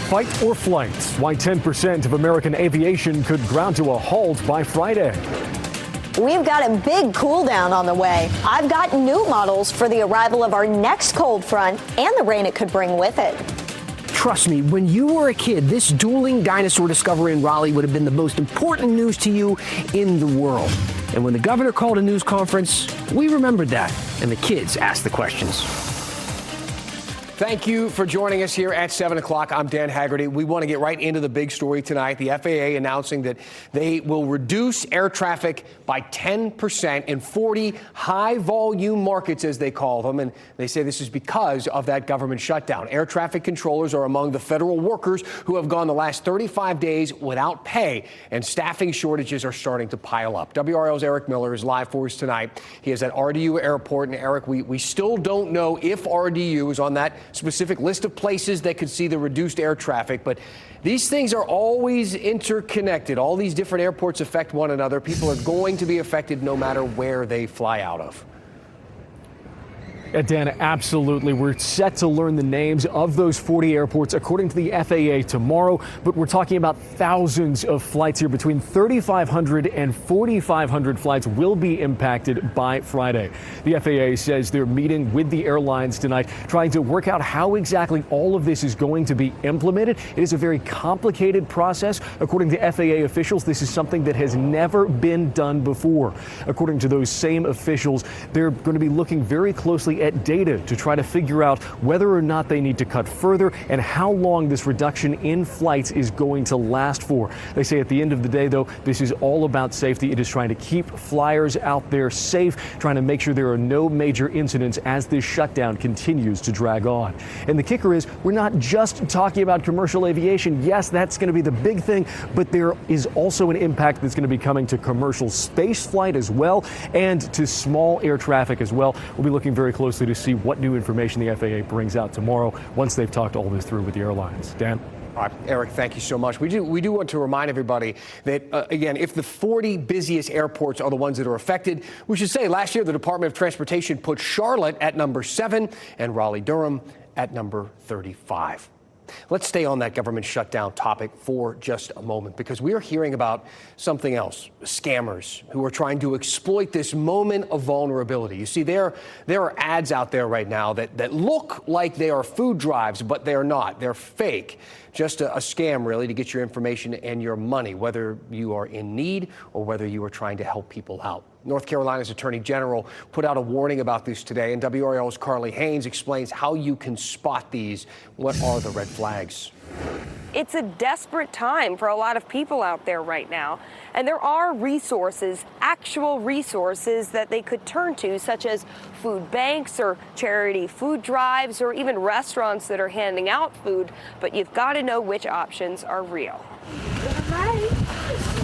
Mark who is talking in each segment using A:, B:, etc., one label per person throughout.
A: Fight or flight? Why 10% of American aviation could ground to a halt by Friday.
B: We've got a big cool down on the way. I've got new models for the arrival of our next cold front and the rain it could bring with it.
C: Trust me, when you were a kid, this dueling dinosaur discovery in Raleigh would have been the most important news to you in the world. And when the governor called a news conference, we remembered that, and the kids asked the questions.
D: Thank you for joining us here at 7 o'clock. I'm Dan Haggerty. We want to get right into the big story tonight. The FAA announcing that they will reduce air traffic by 10% in 40 high-volume markets, as they call them. And they say this is because of that government shutdown. Air traffic controllers are among the federal workers who have gone the last 35 days without pay, and staffing shortages are starting to pile up. WRAL's Eric Miller is live for us tonight. He is at RDU Airport. And Eric, we still don't know if RDU is on that specific list of places that could see the reduced air traffic, but these things are always interconnected. All these different airports affect one another. People are going to be affected no matter where they fly out of.
A: Dan, absolutely. We're set to learn the names of those 40 airports according to the FAA tomorrow, but we're talking about thousands of flights here. Between 3,500 and 4,500 flights will be impacted by Friday. The FAA says they're meeting with the airlines tonight, trying to work out how exactly all of this is going to be implemented. It is a very complicated process. According to FAA officials, this is something that has never been done before. According to those same officials, they're going to be looking very closely at data to try to figure out whether or not they need to cut further and how long this reduction in flights is going to last for. They say at the end of the day, though, this is all about safety. It is trying to keep flyers out there safe, trying to make sure there are no major incidents as this shutdown continues to drag on. And the kicker is we're not just talking about commercial aviation. Yes, that's going to be the big thing, but there is also an impact that's going to be coming to commercial space flight as well and to small air traffic as well. We'll be looking very closely to see what new information the FAA brings out tomorrow once they've talked all this through with the airlines. Dan?
D: All right, Eric, thank you so much. We do want to remind everybody that, again, if the 40 busiest airports are the ones that are affected, we should say last year the Department of Transportation put Charlotte at number 7 and Raleigh-Durham at number 35. Let's stay on that government shutdown topic for just a moment, because we are hearing about something else, scammers who are trying to exploit this moment of vulnerability. You see, there are ads out there right now that look like they are food drives, but they're not. They're fake. Just a scam, really, to get your information and your money, whether you are in need or whether you are trying to help people out. North Carolina's Attorney General put out a warning about this today, and WRAL's Carly Haynes explains how you can spot these. What are the red flags?
E: It's a desperate time for a lot of people out there right now, and there are resources, actual resources that they could turn to, such as food banks or charity food drives or even restaurants that are handing out food, but you've got to know which options are real.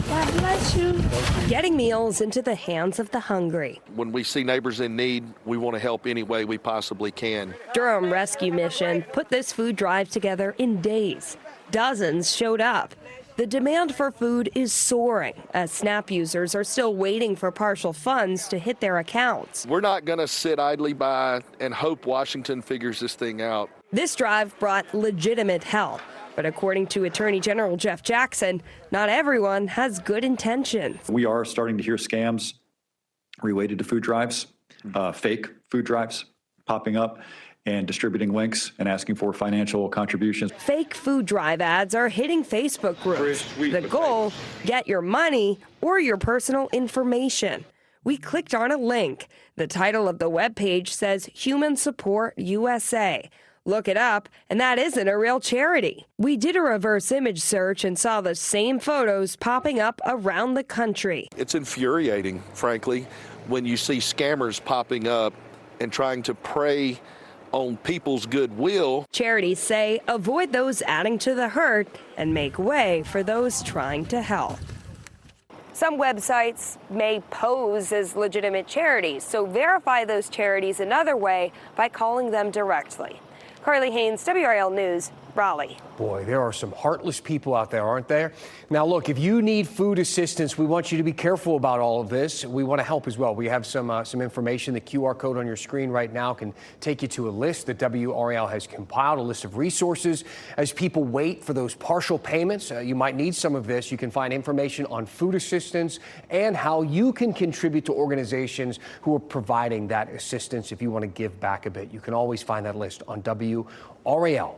F: God bless you.
E: Getting meals into the hands of the hungry.
G: When we see neighbors in need, we want to help any way we possibly can.
E: Durham Rescue Mission put this food drive together in days. Dozens showed up. The demand for food is soaring as SNAP users are still waiting for partial funds to hit their accounts.
G: We're not going to sit idly by and hope Washington figures this thing out.
E: This drive brought legitimate help. But according to Attorney General Jeff Jackson, not everyone has good intentions.
H: We are starting to hear scams related to food drives, fake food drives popping up and distributing links and asking for financial contributions.
E: Fake food drive ads are hitting Facebook groups. The goal, get your money or your personal information. We clicked on a link. The title of the webpage says Human Support USA. Look it up, and that isn't a real charity. We did a reverse image search and saw the same photos popping up around the country.
G: It's infuriating, frankly, when you see scammers popping up and trying to prey on people's goodwill.
E: Charities say avoid those adding to the hurt and make way for those trying to help. Some websites may pose as legitimate charities, so verify those charities another way by calling them directly. Carly Haynes, WRAL News, Raleigh.
D: Boy, there are some heartless people out there, aren't there? Now, look, if you need food assistance, we want you to be careful about all of this. We want to help as well. We have some information. The QR code on your screen right now can take you to a list that WRAL has compiled, a list of resources. As people wait for those partial payments, you might need some of this. You can find information on food assistance and how you can contribute to organizations who are providing that assistance. If you want to give back a bit, you can always find that list on WRAL.com.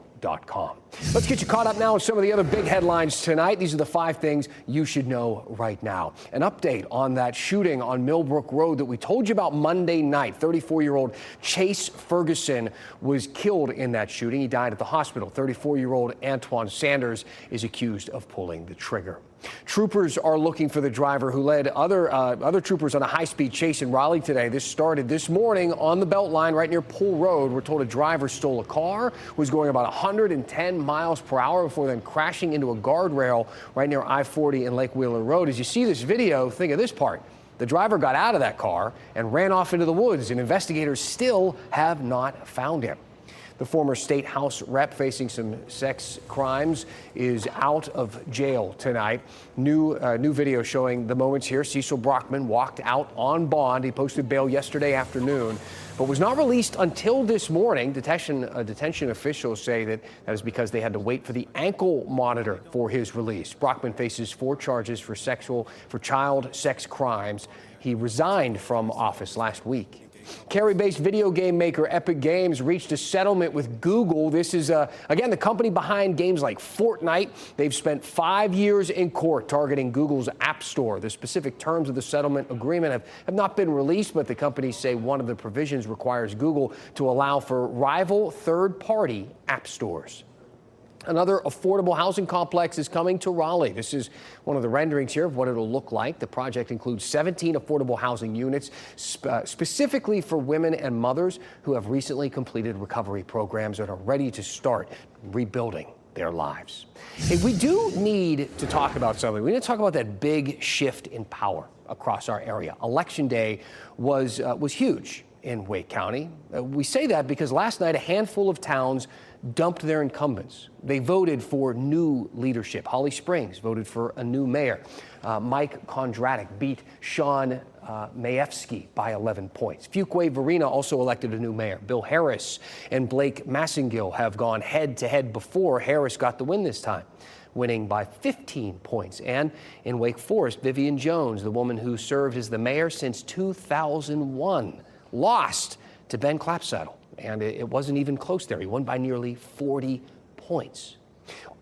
D: Let's get you caught up now with some of the other big headlines tonight. These are the 5 things you should know right now. An update on that shooting on Millbrook Road that we told you about Monday night. 34-year-old Chase Ferguson was killed in that shooting. He died at the hospital. 34-year-old Antoine Sanders is accused of pulling the trigger. Troopers are looking for the driver who led other troopers on a high-speed chase in Raleigh today. This started this morning on the Beltline right near Pool Road. We're told a driver stole a car, was going about 110 miles per hour before then crashing into a guardrail right near I-40 and Lake Wheeler Road. As you see this video, think of this part. The driver got out of that car and ran off into the woods, and investigators still have not found him. The former state house rep facing some sex crimes is out of jail tonight. New video showing the moments here. Cecil Brockman walked out on bond. He posted bail yesterday afternoon, but was not released until this morning. Detention officials say that is because they had to wait for the ankle monitor for his release. Brockman faces 4 charges for child sex crimes. He resigned from office last week. Cary-based video game maker Epic Games reached a settlement with Google. This is, again, the company behind games like Fortnite. They've spent 5 years in court targeting Google's App Store. The specific terms of the settlement agreement have not been released, but the companies say one of the provisions requires Google to allow for rival third-party app stores. Another affordable housing complex is coming to Raleigh. This is one of the renderings here of what it'll look like. The project includes 17 affordable housing units specifically for women and mothers who have recently completed recovery programs and are ready to start rebuilding their lives. Hey, we do need to talk about something. We need to talk about that big shift in power across our area. Election day was huge in Wake County. We say that because last night a handful of towns dumped their incumbents. They voted for new leadership. Holly Springs voted for a new mayor. Mike Kondratik beat Sean Mayevsky by 11 points. Fuquay-Varina also elected a new mayor. Bill Harris and Blake Massengill have gone head-to-head before. Harris got the win this time, winning by 15 points. And in Wake Forest, Vivian Jones, the woman who served as the mayor since 2001, lost to Ben Clapsaddle. And it wasn't even close there. He won by nearly 40 points.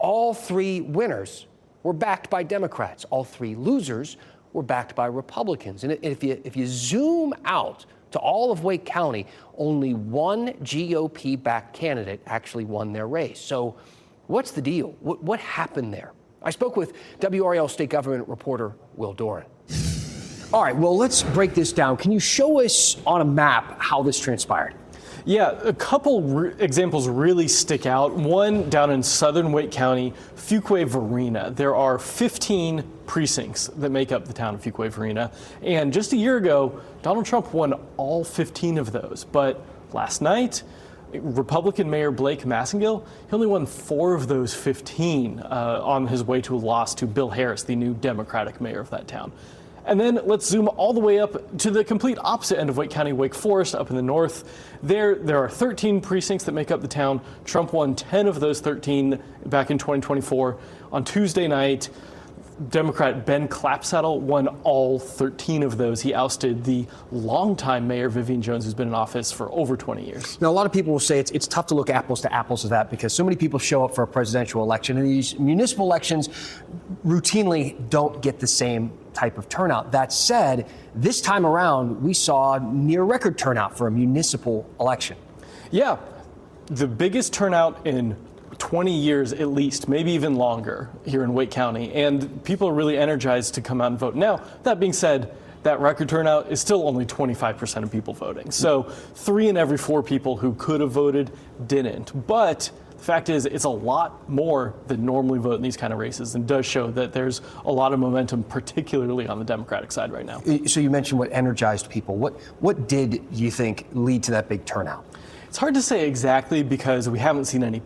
D: All 3 winners were backed by Democrats. All 3 losers were backed by Republicans. And if you zoom out to all of Wake County, only one GOP-backed candidate actually won their race. So what's the deal? What happened there? I spoke with WRAL state government reporter Will Doran. All right, well, let's break this down. Can you show us on a map how this transpired?
F: Yeah, a couple examples really stick out. One down in southern Wake County, Fuquay-Varina. There are 15 precincts that make up the town of Fuquay-Varina. And just a year ago, Donald Trump won all 15 of those. But last night, Republican Mayor Blake Massengill, he only won 4 of those 15 on his way to a loss to Bill Harris, the new Democratic mayor of that town. And then let's zoom all the way up to the complete opposite end of Wake County, Wake Forest, up in the north. There are 13 precincts that make up the town. Trump won 10 of those 13 back in 2024. On Tuesday night, Democrat Ben Clapsaddle won all 13 of those. He ousted the longtime mayor, Vivian Jones, who's been in office for over 20 years.
D: Now, a lot of people will say it's tough to look apples to apples with that because so many people show up for a presidential election, and these municipal elections routinely don't get the same type of turnout. That said, this time around, we saw near record turnout for a municipal election.
F: Yeah, the biggest turnout in 20 years at least, maybe even longer here in Wake County, and people are really energized to come out and vote. Now, that being said, that record turnout is still only 25% of people voting. So 3 in every 4 people who could have voted didn't. But the fact is, it's a lot more than normally vote in these kind of races, and does show that there's a lot of momentum, particularly on the Democratic side right now.
D: So you mentioned what energized people. What did you think lead to that big turnout?
F: It's hard to say exactly because we haven't seen any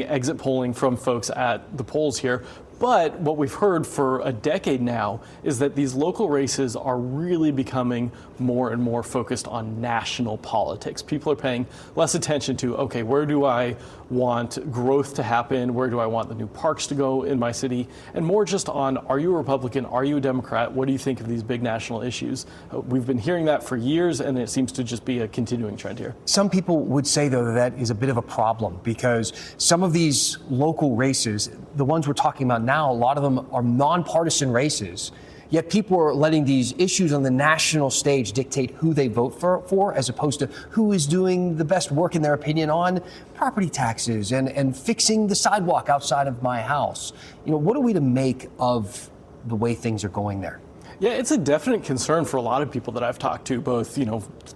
F: exit polling from folks at the polls here. But what we've heard for a decade now is that these local races are really becoming more and more focused on national politics. People are paying less attention to, okay, where do I want growth to happen? Where do I want the new parks to go in my city? And more just on, are you a Republican? Are you a Democrat? What do you think of these big national issues? We've been hearing that for years, and it seems to just be a continuing trend here.
D: Some people would say, though, that is a bit of a problem because some of these local races, the ones we're talking about now, a lot of them are nonpartisan races. Yet people are letting these issues on the national stage dictate who they vote for as opposed to who is doing the best work, in their opinion, on property taxes and fixing the sidewalk outside of my house. What are we to make of the way things are going there?
F: Yeah, it's a definite concern for a lot of people that I've talked to, both,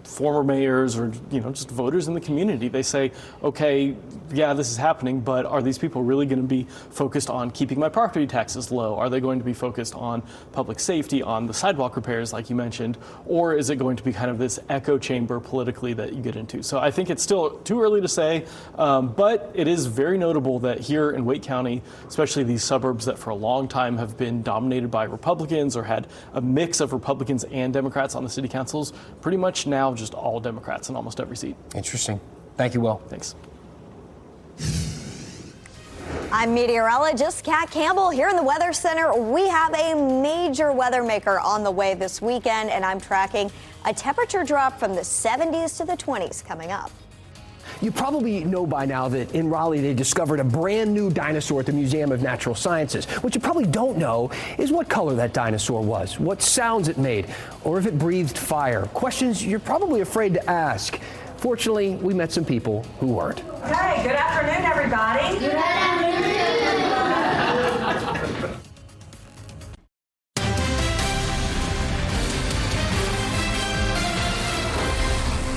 F: former mayors or, just voters in the community. They say, okay, yeah, this is happening, but are these people really going to be focused on keeping my property taxes low? Are they going to be focused on public safety, on the sidewalk repairs, like you mentioned? Or is it going to be kind of this echo chamber politically that you get into? So I think it's still too early to say, but it is very notable that here in Wake County, especially these suburbs that for a long time have been dominated by Republicans or had a mix of Republicans and Democrats on the city councils, pretty much now just all Democrats in almost every seat.
D: Interesting. Thank you, Will.
F: Thanks.
B: I'm meteorologist Kat Campbell here in the Weather Center. We have a major weather maker on the way this weekend, and I'm tracking a temperature drop from the 70s to the 20s coming up.
C: You probably know by now that in Raleigh they discovered a brand new dinosaur at the Museum of Natural Sciences. What you probably don't know is what color that dinosaur was, what sounds it made, or if it breathed fire. Questions you're probably afraid to ask. Fortunately, we met some people who weren't.
I: Hey, good afternoon, everybody. Good afternoon.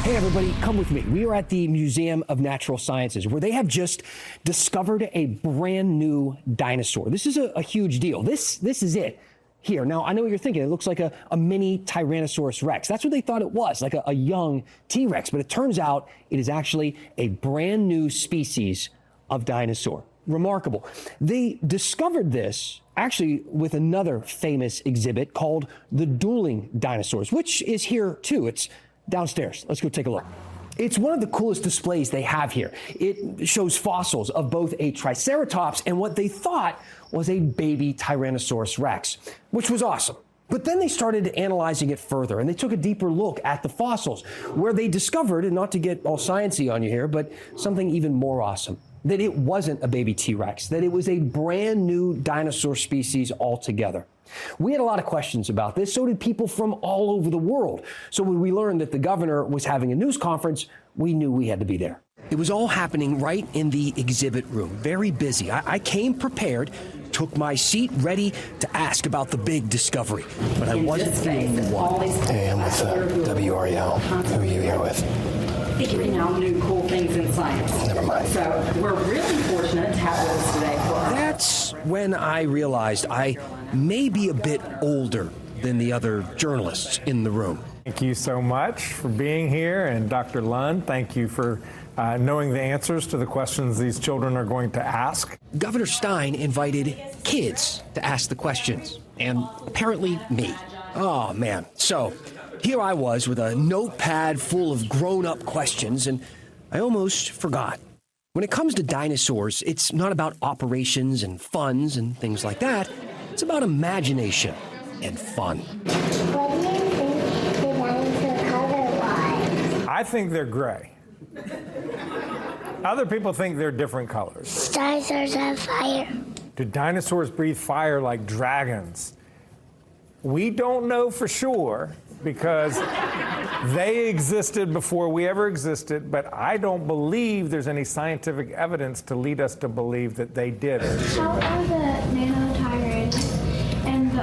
C: Hey everybody, come with me. We are at the Museum of Natural Sciences, where they have just discovered a brand new dinosaur. This is a huge deal. This is it. Here, now I know what you're thinking. It looks like a mini Tyrannosaurus Rex. That's what they thought it was, like a young T-Rex. But it turns out it is actually a brand new species of dinosaur. Remarkable. They discovered this actually with another famous exhibit called the Dueling Dinosaurs, which is here too. It's downstairs. Let's go take a look. It's one of the coolest displays they have here. It shows fossils of both a Triceratops and what they thought was a baby Tyrannosaurus Rex, which was awesome. But then they started analyzing it further, and they took a deeper look at the fossils, where they discovered, and not to get all sciencey on you here, but something even more awesome, that it wasn't a baby T-Rex, that it was a brand new dinosaur species altogether. We had a lot of questions about this. So did people from all over the world. So when we learned that the governor was having a news conference, we knew we had to be there. It was all happening right in the exhibit room. Very busy. I came prepared, took my seat ready to ask about the big discovery. But I wasn't the only one.
J: Hey, I'm with WRAL. Who are you here with?
I: Figuring out new cool things in science.
J: Never mind.
I: So we're really fortunate to have with us today for our...
C: That's when I realized I may be a bit older than the other journalists in the room.
K: Thank you so much for being here, and Dr. Lund, thank you for knowing the answers to the questions these children are going to ask.
C: Governor Stein invited kids to ask the questions, and apparently me. Oh, man. So here I was with a notepad full of grown-up questions, and I almost forgot. When it comes to dinosaurs, it's not about operations and funds and things like that. It's about imagination and fun.
L: What do you think the dinosaur color was?
K: I think they're gray. Other people think they're different colors.
L: Dinosaurs have fire.
K: Do dinosaurs breathe fire like dragons? We don't know for sure because they existed before we ever existed, but I don't believe there's any scientific evidence to lead us to believe that they did.
L: How are the Nanotyrannus and the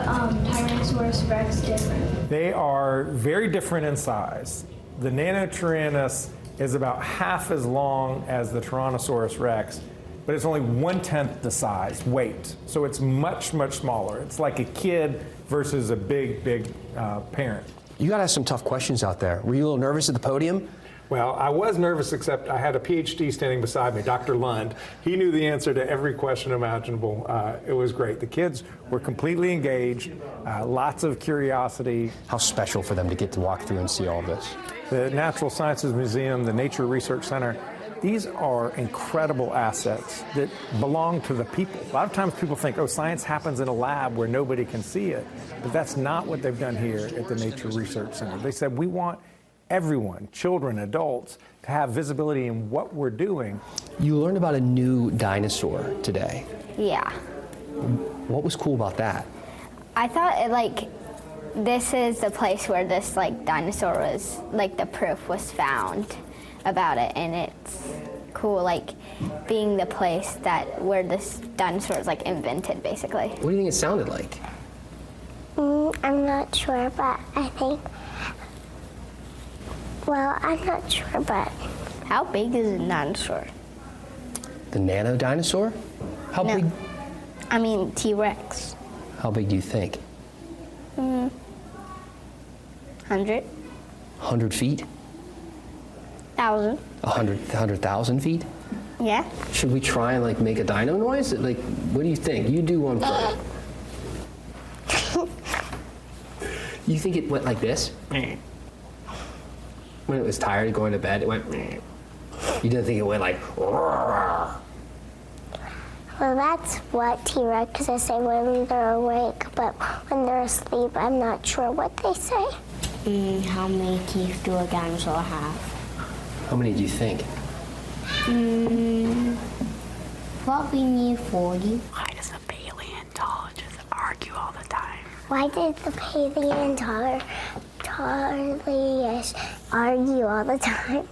L: Tyrannosaurus Rex different?
K: They are very different in size. The Nanotyrannus is about half as long as the Tyrannosaurus Rex, but it's only 1/10 the size, weight. So it's much, much smaller. It's like a kid versus a big parent.
C: You got to ask some tough questions out there. Were you a little nervous at the podium?
K: Well, I was nervous, except I had a PhD standing beside me, Dr. Lund. He knew the answer to every question imaginable. It was great. The kids were completely engaged, lots of curiosity.
J: How special for them to get to walk through and see all this.
K: The Natural Sciences Museum, the Nature Research Center, these are incredible assets that belong to the people. A lot of times people think, oh, science happens in a lab where nobody can see it. But that's not what they've done here at the Nature Research Center. They said, we want everyone, children, adults, to have visibility in what we're doing.
C: You learned about a new dinosaur today.
L: Yeah.
C: What was cool about that?
L: I thought this is the place where this dinosaur was, the proof was found about it, and it's cool being the place where this dinosaur is invented, basically.
C: What do you think it sounded like?
L: I'm not sure, but I think, I'm not sure, but how big is a dinosaur?
C: The nano dinosaur? How big?
L: I mean T-Rex.
C: How big do you think?
L: 100.
C: 100 feet?
L: 1,000.
C: 100,000 feet?
L: Yeah.
C: Should we try and make a dino noise? What do you think? You do one first. You think it went like this? When it was tired going to bed, it went. You didn't think it went like.
L: Well, that's what T-Rexes say when they're awake, but when they're asleep, I'm not sure what they say. How many teeth do a dinosaur have?
C: How many do you think?
L: Probably near 40.
I: Why does the paleontologist argue all the time?
L: Why did the paleontologist argue all the time?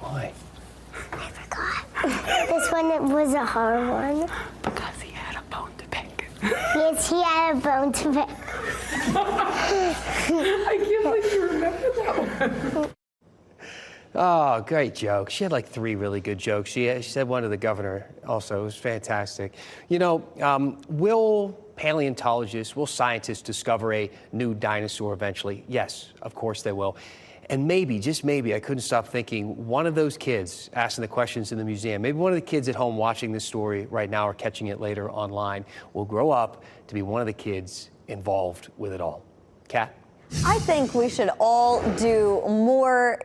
C: Why?
L: I forgot. This one was a hard one.
I: Because he had a bone to pick.
L: Yes, he had a bone to pick.
I: I can't believe you remember that one.
D: Oh, great joke. She had 3 really good jokes. She said one to the governor also. It was fantastic. Will paleontologists, will scientists discover a new dinosaur eventually? Yes, of course they will. And maybe, just maybe, I couldn't stop thinking, one of those kids asking the questions in the museum, maybe one of the kids at home watching this story right now or catching it later online, will grow up to be one of the kids involved with it all. Kat?
B: I think we should all do more,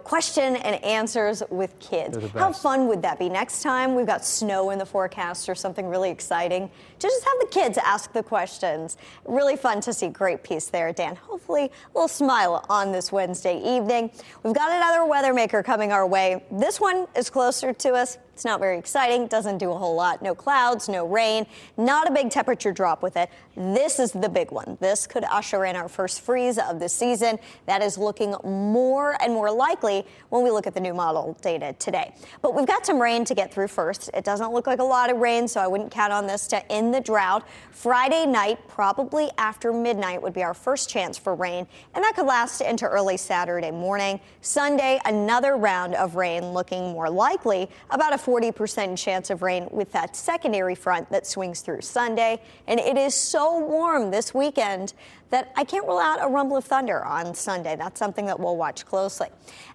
B: question and answers with kids. How fun would that be? Next time we've got snow in the forecast or something really exciting, just have the kids ask the questions. Really fun to see. Great piece there, Dan. Hopefully a little smile on this Wednesday evening. We've got another weather maker coming our way. This one is closer to us. It's not very exciting, doesn't do a whole lot. No clouds, no rain, not a big temperature drop with it. This is the big one. This could usher in our first freeze of the season. That is looking more and more likely when we look at the new model data today. But we've got some rain to get through first. It doesn't look like a lot of rain, so I wouldn't count on this to end the drought. Friday night, probably after midnight, would be our first chance for rain, and that could last into early Saturday morning. Sunday, another round of rain looking more likely, about a 40% chance of rain with that secondary front that swings through Sunday. And it is so warm this weekend that I can't rule out a rumble of thunder on Sunday. That's something that we'll watch closely.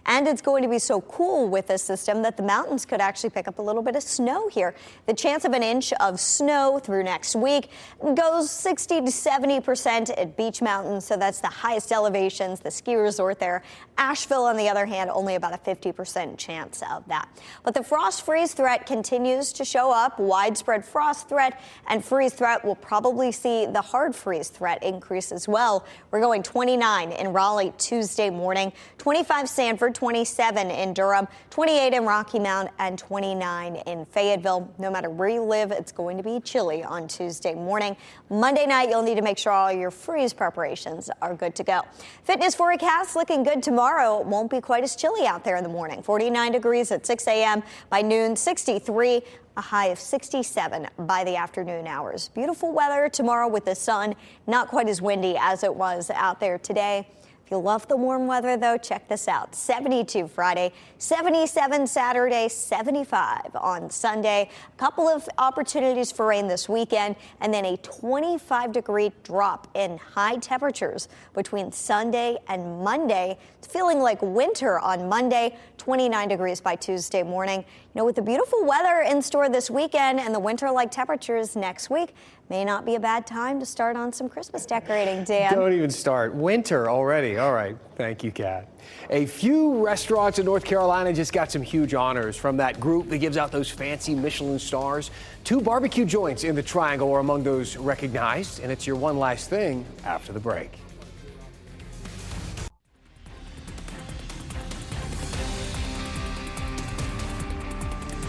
B: And it's going to be so cool with this system that the mountains could actually pick up a little bit of snow here. The chance of an inch of snow through next week goes 60 to 70% at Beach Mountain, so that's the highest elevations, the ski resort there. Asheville, on the other hand, only about a 50% chance of that. But the frost freeze threat continues to show up. Widespread frost threat and freeze threat. We'll probably see the hard freeze threat increase as well. We're going 29 in Raleigh Tuesday morning, 25 Sanford, 27 in Durham, 28 in Rocky Mount, and 29 in Fayetteville. No matter where you live, it's going to be chilly on Tuesday morning. Monday night, you'll need to make sure all your freeze preparations are good to go. Fitness forecast looking good tomorrow. It won't be quite as chilly out there in the morning. 49 degrees at 6 a.m. By noon, 63. A high of 67 by the afternoon hours. Beautiful weather tomorrow with the sun. Not quite as windy as it was out there today. If you love the warm weather, though, check this out. 72 Friday, 77 Saturday, 75 on Sunday. A couple of opportunities for rain this weekend, and then a 25-degree drop in high temperatures between Sunday and Monday. It's feeling like winter on Monday, 29 degrees by Tuesday morning. You know, with the beautiful weather in store this weekend and the winter-like temperatures next week, may not be a bad time to start on some Christmas decorating, Dan.
D: Don't even start. Winter already. All right. Thank you, Kat. A few restaurants in North Carolina just got some huge honors from that group that gives out those fancy Michelin stars. 2 barbecue joints in the Triangle are among those recognized, and it's your one last thing after the break.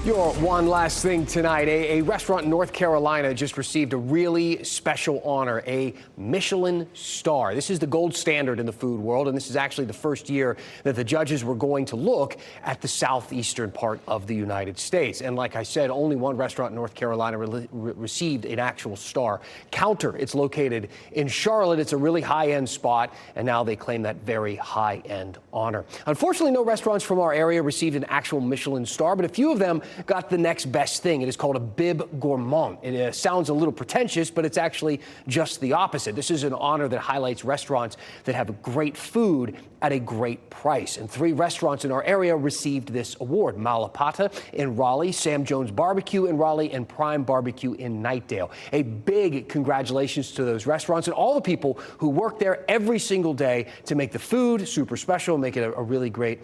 D: Your one last thing tonight. A restaurant in North Carolina just received a really special honor, a Michelin star. This is the gold standard in the food world, and this is actually the first year that the judges were going to look at the southeastern part of the United States. And like I said, only one restaurant in North Carolina received an actual star. Counter, it's located in Charlotte. It's a really high-end spot, and now they claim that very high-end honor. Unfortunately, no restaurants from our area received an actual Michelin star, but a few of them got the next best thing. It is called a bib gourmand. It sounds a little pretentious, but it's actually just the opposite. This is an honor that highlights restaurants that have great food at a great price. And 3 restaurants in our area received this award: Malapata in Raleigh, Sam Jones Barbecue in Raleigh, and Prime Barbecue in Nightdale. A big congratulations to those restaurants and all the people who work there every single day to make the food super special, make it a really great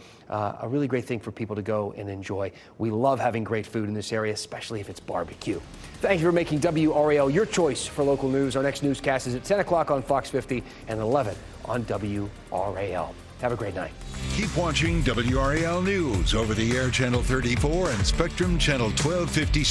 D: thing for people to go and enjoy. We love having great food in this area, especially if it's barbecue. Thank you for making WRAL your choice for local news. Our next newscast is at 10 o'clock on Fox 50 and 11 on WRAL. Have a great night.
M: Keep watching WRAL News over the air Channel 34 and Spectrum Channel 1250.